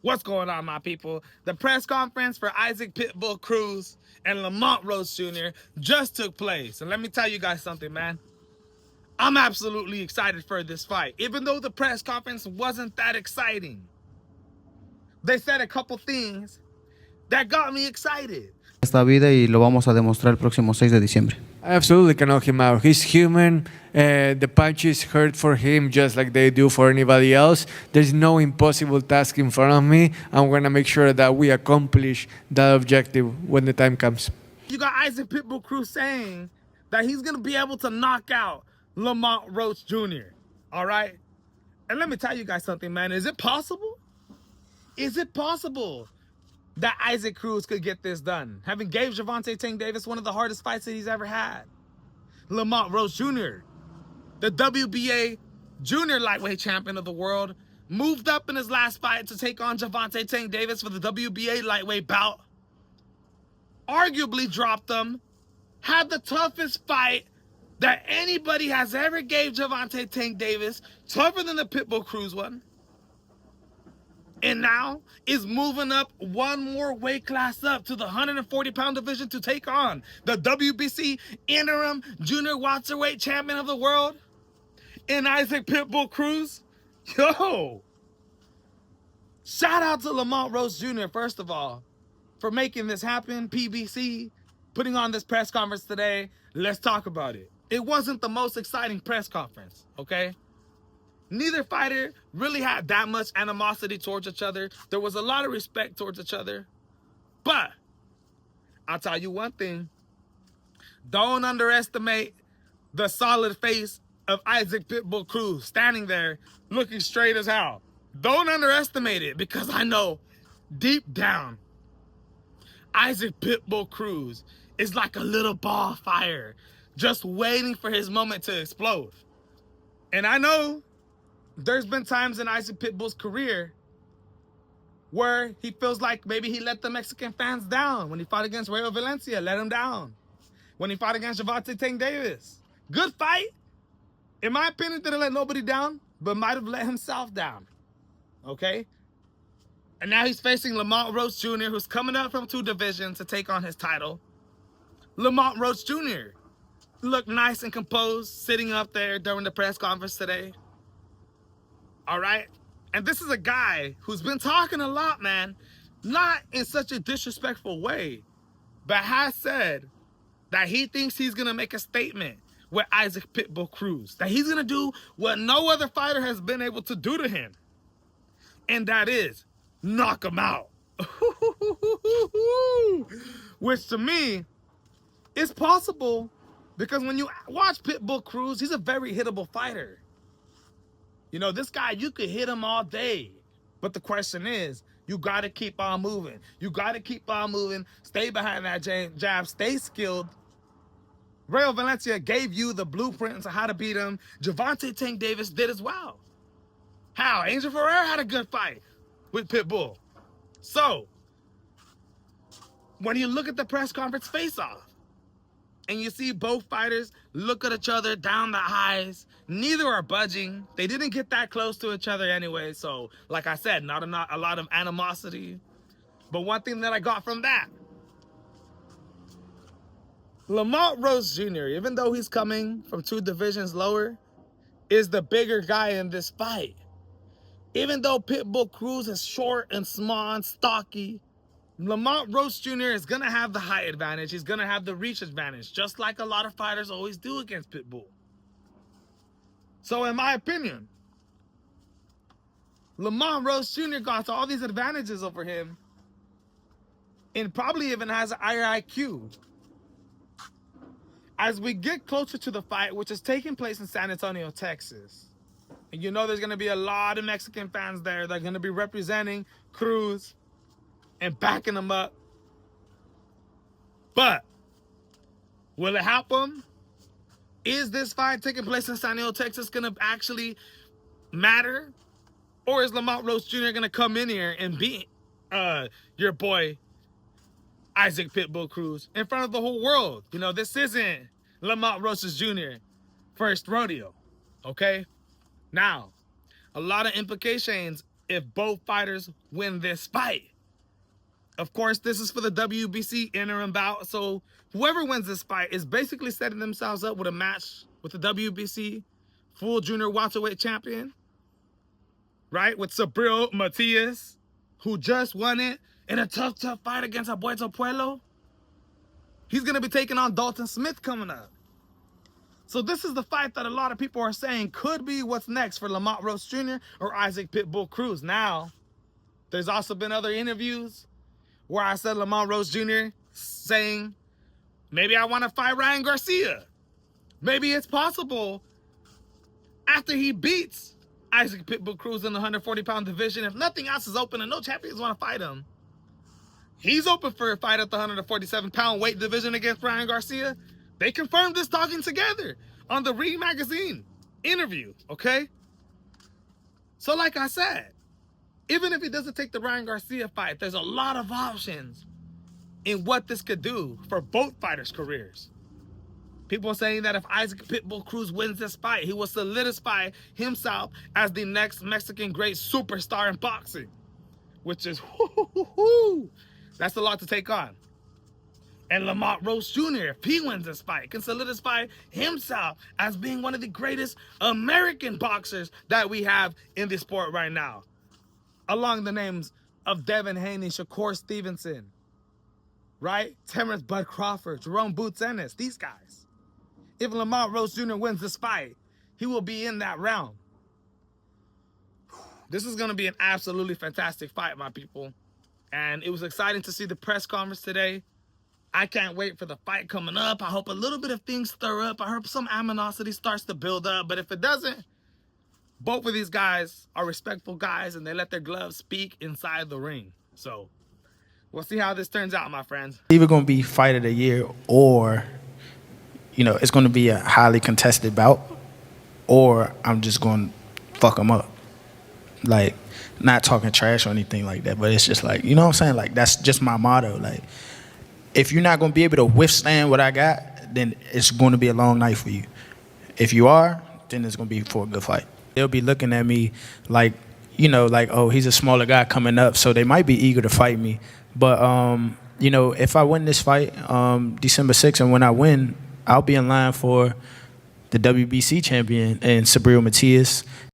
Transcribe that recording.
What's going on, my people? The press conference for Isaac Pitbull Cruz and Lamont Roach Jr. just took place. And let me tell you guys something, man. I'm absolutely excited for this fight. Even though the press conference wasn't that exciting, they said a couple things that got me excited. Esta vida y lo vamos a demostrar el próximo 6 de diciembre. I absolutely can knock him out. He's human. The punches hurt for him just like they do for anybody else. There's no impossible task in front of me. I'm going to make sure that we accomplish that objective when the time comes. You got Isaac Pitbull Cruz saying that he's going to be able to knock out Lamont Roach Jr. All right? And let me tell you guys something, man. Is it possible? Is it possible that Isaac Cruz could get this done, having gave Gervonta Tank Davis one of the hardest fights that he's ever had? Lamont Roach Jr., the WBA junior lightweight champion of the world, moved up in his last fight to take on Gervonta Tank Davis for the WBA lightweight bout, arguably dropped him, had the toughest fight that anybody has ever gave Gervonta Tank Davis, tougher than the Pitbull Cruz one, and now is moving up one more weight class up to the 140-pound division to take on the WBC interim junior welterweight champion of the world in Isaac Pitbull Cruz. Yo! Shout out to Lamont Roach Jr., first of all, for making this happen. PBC, putting on this press conference today. Let's talk about it. It wasn't the most exciting press conference, okay? Neither fighter really had that much animosity towards each other. There was a lot of respect towards each other. But I'll tell you one thing. Don't underestimate the solid face of Isaac Pitbull Cruz standing there looking straight as hell. Don't underestimate it, because I know deep down Isaac Pitbull Cruz is like a little ball of fire just waiting for his moment to explode. And I know there's been times in Isaac Pitbull's career where he feels like maybe he let the Mexican fans down. When he fought against Rayo Valencia, let him down. When he fought against Gervonta Tank Davis. Good fight. In my opinion, didn't let nobody down, but might have let himself down. Okay? And now he's facing Lamont Roach Jr., who's coming up from 2 divisions to take on his title. Lamont Roach Jr. looked nice and composed, sitting up there during the press conference today. All right? And this is a guy who's been talking a lot, man. Not in such a disrespectful way, but has said that he thinks he's going to make a statement with Isaac Pitbull Cruz. That he's going to do what no other fighter has been able to do to him. And that is knock him out. Which to me is possible, because when you watch Pitbull Cruz, he's a very hittable fighter. You know, this guy, you could hit him all day. But the question is, you got to keep on moving. You got to keep on moving. Stay behind that jab. Stay skilled. Rayo Valencia gave you the blueprint on how to beat him. Gervonta Tank Davis did as well. How? Angel Ferrer had a good fight with Pitbull. So, when you look at the press conference face-off, and you see both fighters look at each other down the highs, neither are budging. They didn't get that close to each other anyway. So, like I said, not a lot of animosity. But one thing that I got from that, Lamont Roach Jr., even though he's coming from 2 divisions lower, is the bigger guy in this fight. Even though Pitbull Cruz is short and small and stocky, Lamont Roach Jr. is going to have the height advantage. He's going to have the reach advantage, just like a lot of fighters always do against Pitbull. So in my opinion, Lamont Roach Jr. got all these advantages over him and probably even has a higher IQ. As we get closer to the fight, which is taking place in San Antonio, Texas, and you know there's going to be a lot of Mexican fans there that are going to be representing Cruz and backing him up. But will it happen? Is this fight taking place in San Antonio, Texas going to actually matter? Or is Lamont Roach Jr. going to come in here and beat your boy Isaac Pitbull Cruz in front of the whole world? You know, this isn't Lamont Roach Jr. first rodeo, okay? Now, a lot of implications if both fighters win this fight. Of course, this is for the WBC interim bout, so whoever wins this fight is basically setting themselves up with a match with the WBC full junior welterweight champion, right? With Subriel Matias, who just won it in a tough fight against Abuelo Pueblo. He's going to be taking on Dalton Smith coming up. So this is the fight that a lot of people are saying could be what's next for Lamont Roach Jr. or Isaac Pitbull Cruz. Now, there's also been other interviews where I said Lamont Roach Jr. saying, maybe I want to fight Ryan Garcia. Maybe it's possible after he beats Isaac Pitbull Cruz in the 140-pound division, if nothing else is open and no champions want to fight him, he's open for a fight at the 147-pound weight division against Ryan Garcia. They confirmed this talking together on the Ring Magazine interview, okay? So like I said, even if he doesn't take the Ryan Garcia fight, there's a lot of options in what this could do for both fighters' careers. People are saying that if Isaac Pitbull Cruz wins this fight, he will solidify himself as the next Mexican great superstar in boxing, which is, that's a lot to take on. And Lamont Roach Jr., if he wins this fight, can solidify himself as being one of the greatest American boxers that we have in the sport right now, along the names of Devin Haney, Shakur Stevenson, right? Terrence Bud Crawford, Jerome Boots Ennis, these guys. If Lamont Roach Jr. wins this fight, he will be in that realm. This is going to be an absolutely fantastic fight, my people. And it was exciting to see the press conference today. I can't wait for the fight coming up. I hope a little bit of things stir up. I hope some animosity starts to build up. But if it doesn't, both of these guys are respectful guys and they let their gloves speak inside the ring. So we'll see how this turns out, my friends. Either going to be fight of the year or, you know, it's going to be a highly contested bout, or I'm just going to fuck them up. Like, not talking trash or anything like that, but it's just like, you know what I'm saying? Like, that's just my motto. Like, if you're not going to be able to withstand what I got, then it's going to be a long night for you. If you are, then it's going to be for a good fight. They'll be looking at me like, you know, like, oh, he's a smaller guy coming up, so they might be eager to fight me. But, you know, if I win this fight December 6th, and when I win, I'll be in line for the WBC champion and Subriel Matias.